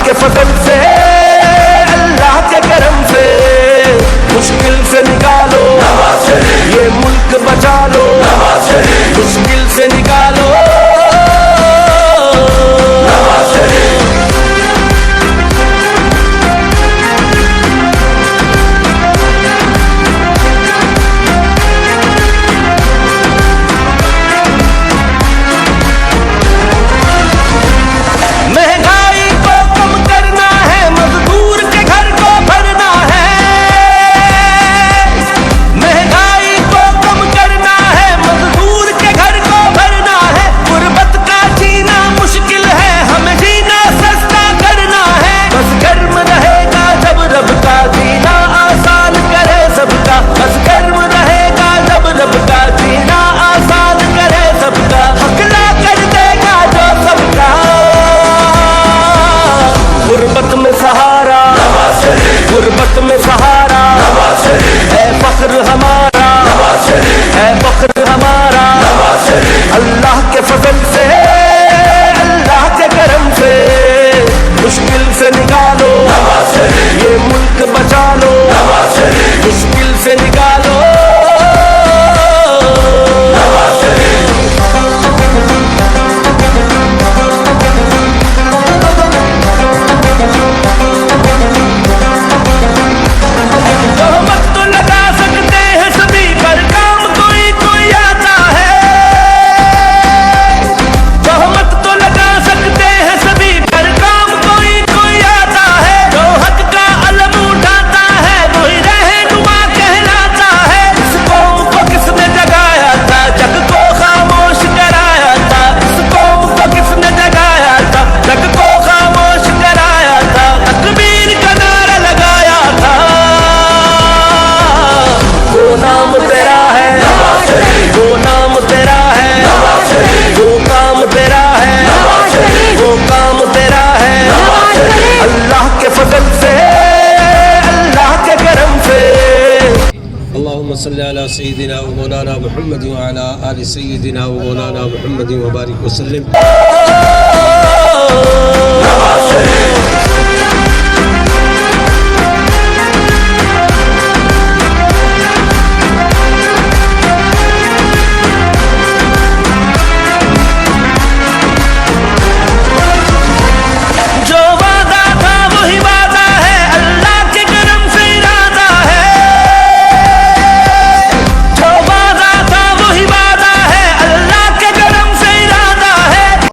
کے فضل سے اللہ کے کرم سے مشکل سے نکالو یہ ملک بچا لو مشکل سے نکالو غربت میں سہارا اے فخر ہمارا اے فخر ہمارا اللہ کے فضل سے اللہ کے کرم سے مشکل سے نکالو یہ ملک بچا لو مشکل سے نکالو صلی علی سیدنا و مولانا محمد و علی آل سیدنا و مولانا محمد و بارک وسلم.